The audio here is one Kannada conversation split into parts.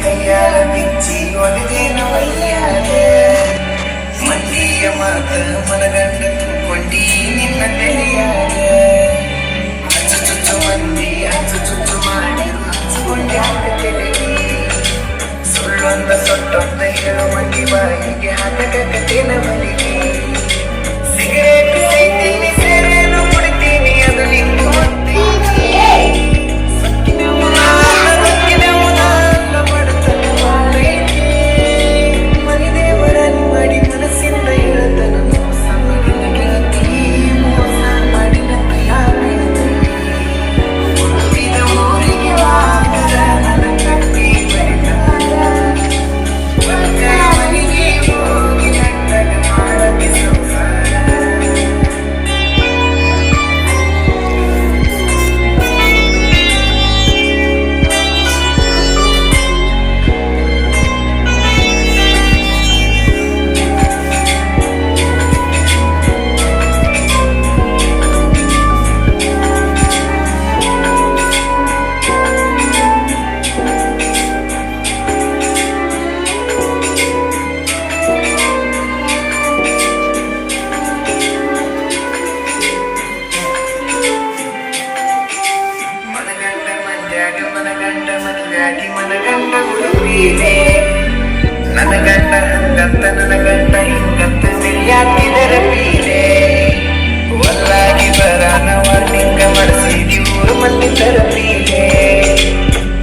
ಕೈಯಾಲ ಬಿಚ್ಚಿ ಒಡೆದೇನು ಅಯ್ಯಾದ ಮಂದಿಯ ಮಾತ ಮನಗಂಡ ತುಂಬಿಕೊಂಡಿ ನಿನ್ನ ತಲೆಯಾಗ ಅಚ್ಚು ಚುಚ್ಚು ಮಂದಿ ಅಚ್ಚು ಚುಚ್ಚು ಮಾಡಿ ಹಚ್ಚಿಕೊಂಡ್ಯಾಗ ತೆಲೆಗಿ ಸುಳ್ಳೊಂದ ಸೊಟ್ಟೊಂದ ಹೇಳು ಮಂದಿ ಬಾಯಿಗೆ ಹಾಕಕತ್ತೇನ ಮನೆಗೆ ಸಿಗರೇಟ್ ಸೇತೀನಿ ಸೇರೇನು ಕುಡಿತೀನಿ ಅದು ನಿಂದು ಮನಗಂಡ ಹುಡುಗಿನೇ ನನ್ನ ಗಂಡ ಹಂಗಂತ ನನ್ನ ಗಂಡ ಹಿಂಗಂತ ಸಿರಿಯಾತಿದರ ಪೀಲೆ ಒಲ್ಲಾಗಿ ಬರಾನ ವರ್ಣಿಂಗ ಮಡಿಸಿದಿ ಊರು ಮಂದಿ ತರ ಪೀಲೆ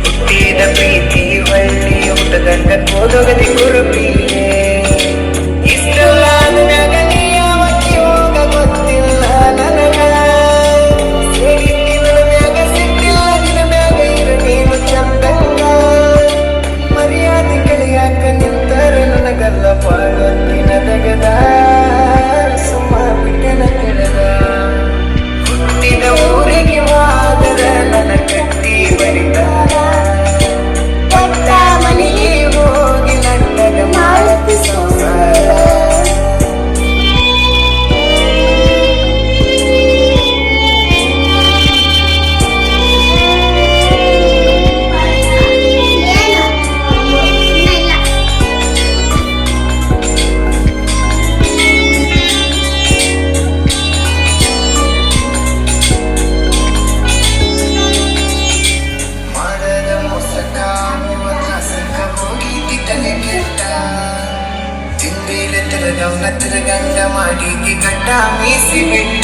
ಹುಟ್ಟಿದ ಪ್ರೀತಿ ಒಳ್ಳಿ ಊಟ ಗಂಡ ಕೋದೋಗದಿ ಗುರು ಪೀಲೆ ಇಷ್ಟಲ್ಲ ನನಗ ನೀ ಯಾವತ್ತಿ ಹೋಗ ಗೊತ್ತಿಲ್ಲ ನನಗ ಪಾಳೊಂದಿನ ತೆಗೆದ ಸುಮ್ಮ ಬಿಟ್ಟನ ಕೆಳದ ಹುಟ್ಟಿದ ಊರಿಗೆ ಹೋದರ ನನ್ನ ಕಟ್ಟಿ ಬರಿತಾರ ಪಟ್ಟ ಮನೆಗೆ ಹೋಗಿ ನನ್ನಗ ಮಾಡುತ್ತಿ ಸಂಸಾರ ತಿರುಗಂಗ ಮಾಡಿ ಗಡ್ಡ ಮೀಸಿ ಬಿಟ್ಟ